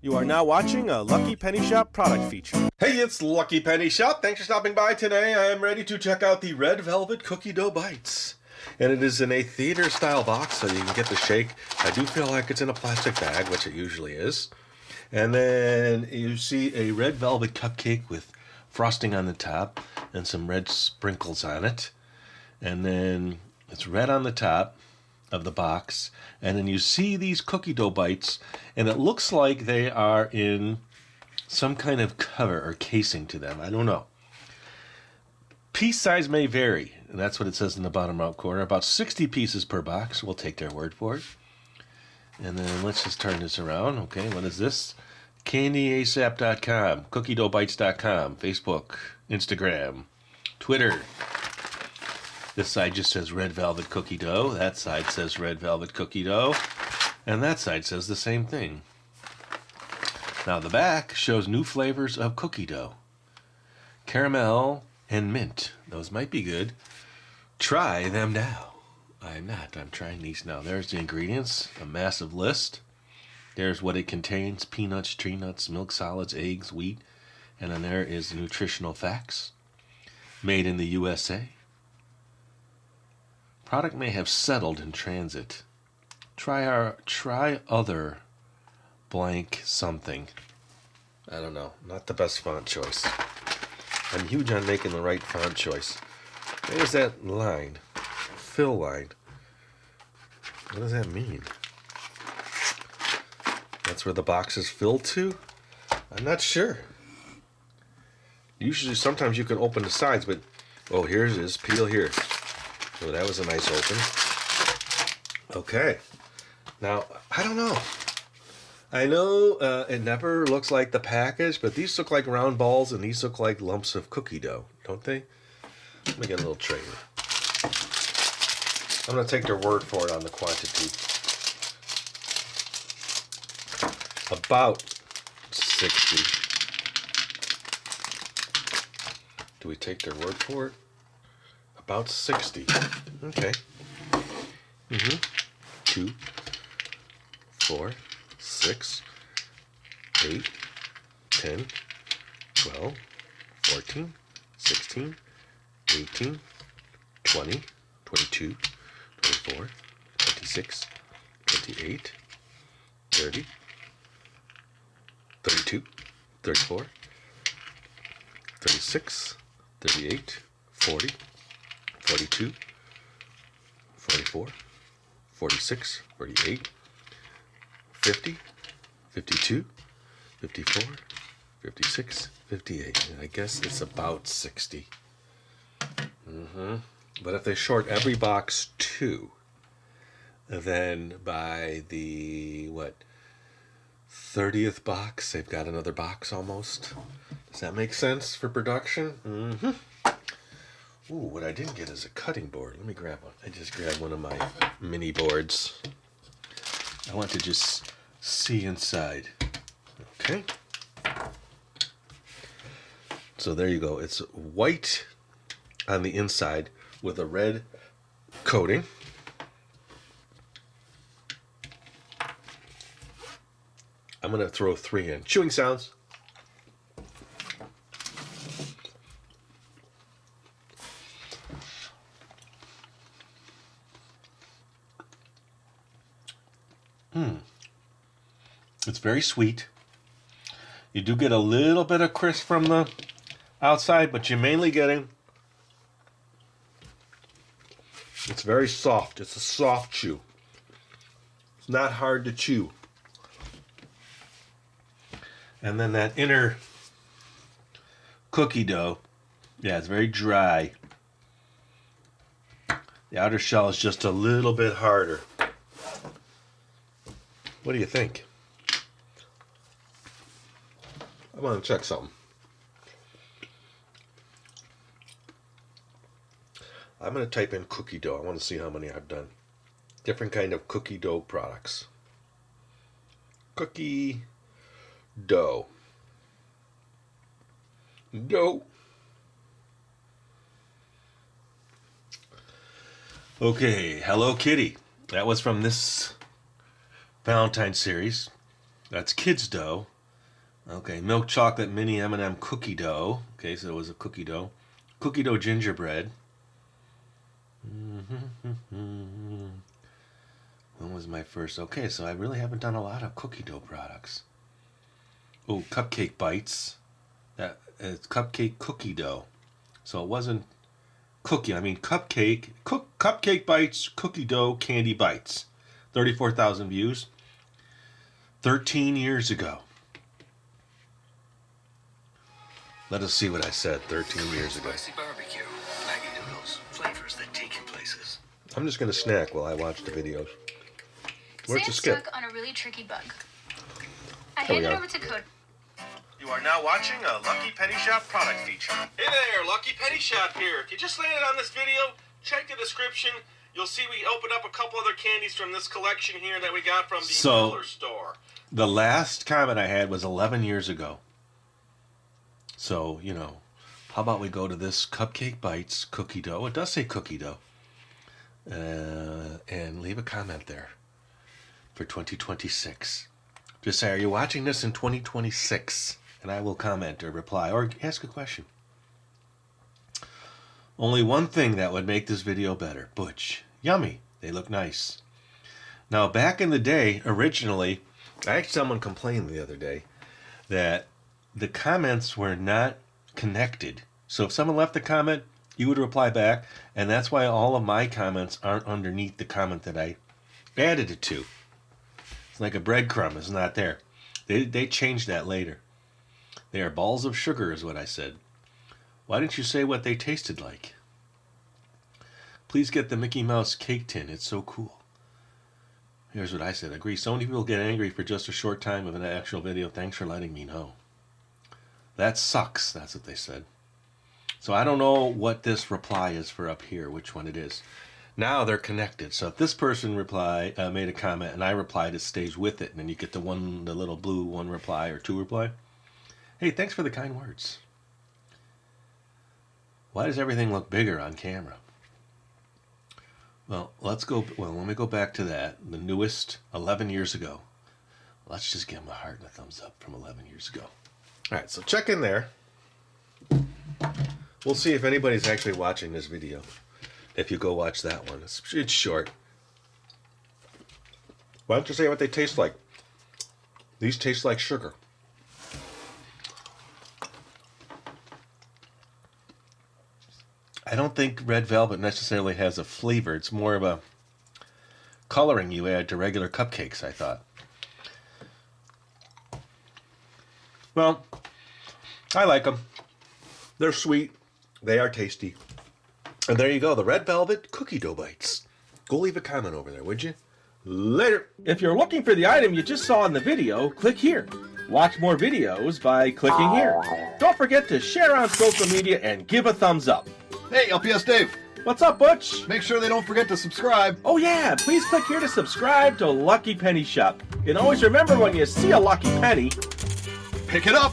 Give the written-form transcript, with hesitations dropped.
You are now watching a Lucky Penny Shop product feature. Hey, it's Lucky Penny Shop. Thanks for stopping by today. I am ready to check out the Red Velvet Cookie Dough Bites. And it is in a theater-style box, so you can get the shake. I do feel like it's in a plastic bag, which it usually is. And then you see a red velvet cupcake with frosting on the top and some red sprinkles on it. And then it's red on the top of the box, and then you see these cookie dough bites, and it looks like they are in some kind of cover or casing to them. I don't know. Piece size may vary, and that's what it says in the bottom right corner. About 60 pieces per box. We'll take their word for it. And then let's just turn this around. Okay, what is this? CandyASAP.com, CookieDoughBites.com, Facebook, Instagram, Twitter. This side just says Red Velvet Cookie Dough. That side says Red Velvet Cookie Dough. And that side says the same thing. Now the back shows new flavors of cookie dough. Caramel and mint. Those might be good. Try them now. I'm not. I'm trying these now. There's the ingredients. A massive list. There's what it contains. Peanuts, tree nuts, milk solids, eggs, wheat. And then there is nutritional facts. Made in the USA. Product may have settled in transit. Try other blank something. I don't know. Not the best font choice. I'm huge on making the right font choice. There's that line. Fill line. What does that mean? That's where the box is filled to? I'm not sure. Usually, sometimes you can open the sides, but... Oh, here's this. Peel here. Oh, that was a nice open. Okay. Now, I don't know. I know it never looks like the package, but these look like round balls and these look like lumps of cookie dough, don't they? Let me get a little tray here. I'm going to take their word for it on the quantity. About 60. Do we take their word for it? About 60. Okay. 2, 4, 6, 8, 10, 12, 14, 16, 18, 20, 22, 24, 26, 28, 30, 32, 34, 36, 38, 40, 42, 44, 46, 48, 50, 52, 54, 56, 58. And I guess it's about 60. But if they short every box 2, then by the, 30th box, they've got another box almost. Does that make sense for production? Ooh, what I didn't get is a cutting board. Let me grab one. I just grabbed one of my mini boards. I want to just see inside. Okay. So there you go. It's white on the inside with a red coating. I'm going to throw 3 in. Chewing sounds. It's very sweet. You do get a little bit of crisp from the outside, but you're mainly getting... It's very soft. It's a soft chew. It's not hard to chew. And then that inner cookie dough, yeah, it's very dry. The outer shell is just a little bit harder. What do you think? I want to check something. I'm going to type in cookie dough. I want to see how many I've done. Different kind of cookie dough products. Cookie dough. Dough. Okay, Hello Kitty. That was from this Valentine series. That's kids dough. Okay, milk chocolate mini M&M cookie dough. Okay, so it was a cookie dough. Cookie dough gingerbread. When was my first? Okay, so I really haven't done a lot of cookie dough products. Oh, cupcake bites. That it's cupcake cookie dough. So it wasn't cookie. I mean cupcake. Cupcake bites, cookie dough, candy bites. 34,000 views. 13 years ago. Let us see what I said 13 years ago. Spicy barbecue, Maggie noodles, flavors that take you places. I'm just going to snack while I watch the videos. Where's the Sam's skip? stuck on a really tricky bug. I There we handed go. over to Code. You are now watching a Lucky Penny Shop product feature. Hey there, Lucky Penny Shop here. If you just landed on this video, check the description. You'll see we opened up a couple other candies from this collection here that we got from the dollar store. The last comment I had was 11 years ago. So, you know, how about we go to this Cupcake Bites cookie dough? It does say cookie dough. And leave a comment there for 2026. Just say, are you watching this in 2026? And I will comment or reply or ask a question. Only one thing that would make this video better. Butch. Yummy. They look nice. Now, back in the day, originally, I had someone complain the other day that the comments were not connected. So if someone left a comment, you would reply back, and that's why all of my comments aren't underneath the comment that I added it to. It's like a breadcrumb is not there. They changed that later. They are balls of sugar is what I said. Why didn't you say what they tasted like? Please get the Mickey Mouse cake tin. It's so cool. Here's what I said. Agree. So many people get angry for just a short time of an actual video. Thanks for letting me know. That sucks. That's what they said. So I don't know what this reply is for up here, which one it is. Now they're connected. So if this person made a comment and I replied, it stays with it. And then you get the little blue one reply or two reply. Hey, thanks for the kind words. Why does everything look bigger on camera? Well, let me go back to that. The newest, 11 years ago. Let's just give them a heart and a thumbs up from 11 years ago. All right, so check in there. We'll see if anybody's actually watching this video. If you go watch that one. It's short. Why don't you say what they taste like? These taste like sugar. I don't think red velvet necessarily has a flavor. It's more of a coloring you add to regular cupcakes, I thought. Well, I like them. They're sweet. They are tasty. And there you go, the red velvet cookie dough bites. Go leave a comment over there, would you? Later. If you're looking for the item you just saw in the video, click here. Watch more videos by clicking here. Don't forget to share on social media and give a thumbs up. Hey, LPS-Dave, What's up, Butch? make sure they don't forget to subscribe. Oh yeah, please click here to subscribe to Lucky Penny Shop. And always remember, when you see a lucky penny, Pick it up.